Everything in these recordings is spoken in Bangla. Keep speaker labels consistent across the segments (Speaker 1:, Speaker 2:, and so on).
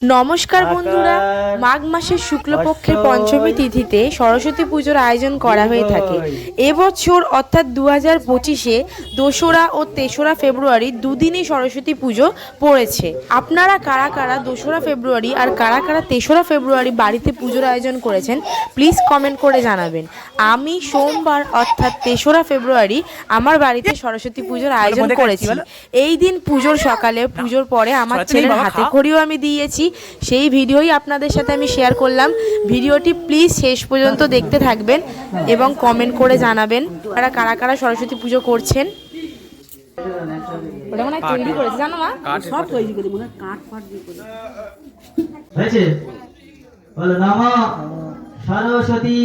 Speaker 1: নমস্কার বন্ধুরা, মাঘ মাসের শুক্লপক্ষের পঞ্চমী তিথিতে সরস্বতী পুজোর আয়োজন করা হয়ে থাকে। এবছর অর্থাৎ 2025-এ 2রা ও 3রা ফেব্রুয়ারি দুদিনই সরস্বতী পুজো পড়েছে। আপনারা কারা কারা 2রা ফেব্রুয়ারি আর কারা কারা 3রা ফেব্রুয়ারি বাড়িতে পুজোর আয়োজন করেছেন প্লিজ কমেন্ট করে জানাবেন। আমি সোমবার অর্থাৎ 3রা ফেব্রুয়ারি আমার বাড়িতে সরস্বতী পুজোর আয়োজন করেছি। এই দিন পুজোর সকালে, পুজোর পরে আমার ছেলের হাতে খড়িও আমি দিয়েছি। সেই ভিডিওই আপনাদের সাথে আমি শেয়ার করলাম। ভিডিওটি প্লিজ শেষ পর্যন্ত দেখতে থাকবেন এবং কমেন্ট করে জানাবেন আপনারা কারা কারা সরস্বতী পুজো করছেন। ওটা মনে হয় তৈরি করেছে, জানো মা? সব তৈরি করে মনে হয় কাঠ ফাট দিয়ে করে
Speaker 2: হয়েছে। বলো নমঃ সরস্বতী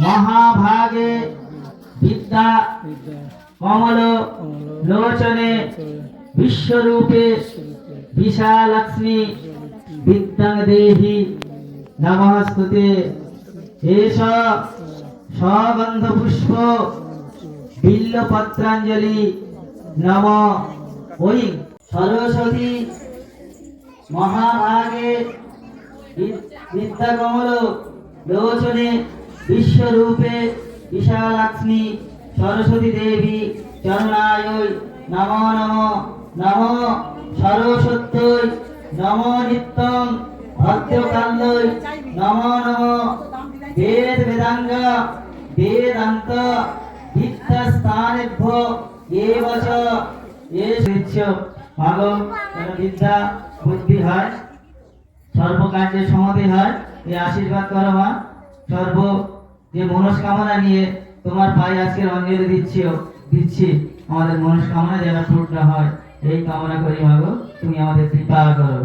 Speaker 2: মহাভাগে বিদ্যা কমল লোচনে বিশ্বরূপে বিশালক্ষ্মী বিদ্যাং দেহি নমস্তুতে। এষ সগন্ধ পুষ্প বিল্লপত্রাঞ্জলি নম। ওই সরস্বতী মহাভাগে বিদ্যা কমল লোচনে বিশ্বরূপে বিশালাক্ষ্মী সরস্বতী দেবী চরণায় নমো নমো। নমো সরস্বত্যৈ নমো নিত্যং ভদ্রকাল্যৈ নমো নমো। বেদ বেদাঙ্গ বেদান্ত বিদ্যাস্থানেভ্য এবচ এষ ভাগো বিদ্যা বুদ্ধি হয়, সর্বকার্যে সমাধি হয়। এই আশীর্বাদ করো মা। সর্ব যে মনস্কামনা নিয়ে তোমার পায়ে আজকের অঞ্জলি দিচ্ছি আমাদের মনস্কামনা যেন পূর্ণ হয়, এই কামনা করি মাগো, তুমি আমাদের কৃপা করো।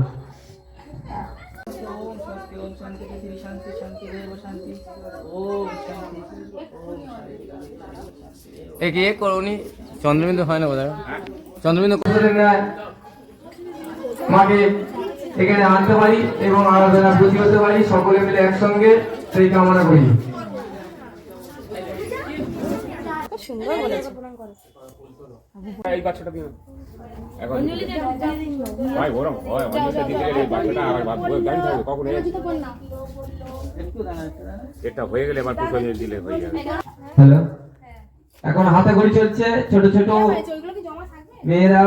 Speaker 3: এক করুনি চন্দ্রবিন্দু হয় না বোধ হয়, চন্দ্রবিন্দু
Speaker 4: মাকে এখানে আনতে পারি এবং আরাধনা বুঝি হতে পারি, সকলে মিলে একসঙ্গে সেই কামনা করি।
Speaker 1: সুন্দর বলেছে।
Speaker 5: এই বাচ্চাটা দিন এখন ভাই গরম হয় অনেকটা দিতে গেলে এই বাচ্চাটা আর গাড়ি থাকবে কখন এটা হয়ে গেলে আবার পুষো দিলে হয়ে যাবে।
Speaker 4: হ্যালো, এখন হাতে ঘড়ি চলছে, ছোট ছোট মেয়েরা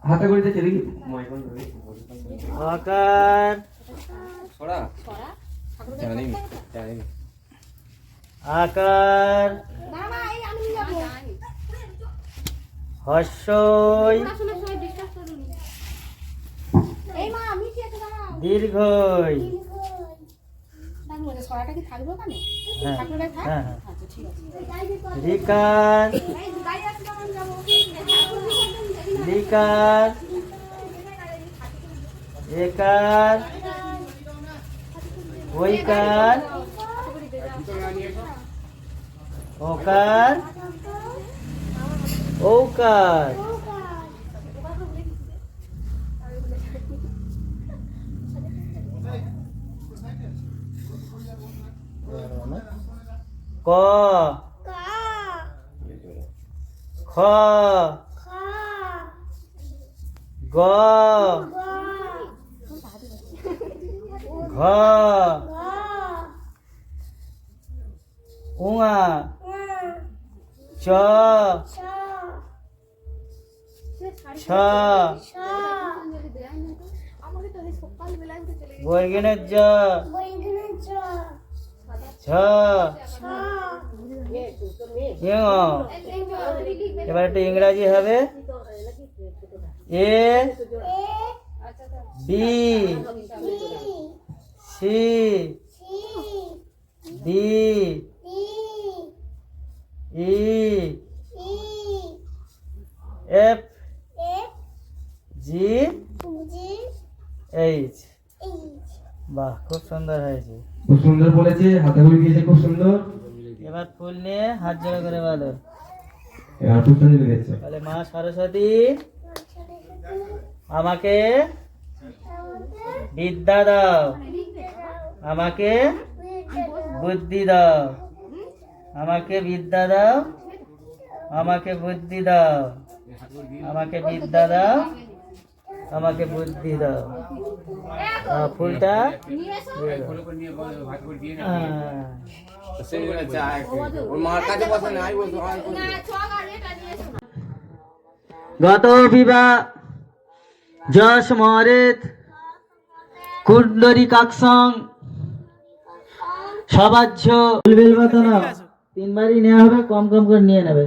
Speaker 4: হাতে ঘড়ি চলছে দেখি।
Speaker 2: আকার
Speaker 3: ছড়া জানি জানি
Speaker 2: আকার হর্ষই দীর্ঘই। রিকার লিকার একার ওইকার ওকার ঔকার। ক খ গ ঘ উঙা চ ছ বৈগিনের জ ঝ ইঙ। এবার একটু ইংরাজি হবে। A B C D E F G H. বাহ, খুব সুন্দর হয়েছে,
Speaker 4: খুব সুন্দর বলেছে, হাতে ঘড়ি দিয়েছে খুব সুন্দর।
Speaker 2: এবার ফুল নিয়ে হাত জোড়া করে বলো।
Speaker 4: এবার খুব সুন্দর দিয়েছে।
Speaker 2: বলে মা সরস্বতী আমাকে বিদ্যা দাও, আমাকে বুদ্ধি দাও, আমাকে বিদ্যা দাও, আমাকে বুদ্ধি দাও, আমাকে বিদ্যা দাও, আমাকে বুদ্ধি দাও। ফুলটা
Speaker 3: ওর মার কাছে বসে না, বলতো
Speaker 2: গত বিবাহ যশ মহরেত কুণ্ডরী কাকসং সবাজ্য বেল পাতা নাও, 3 বারই নেওয়া হবে, কম কম করে নিয়ে নেবে।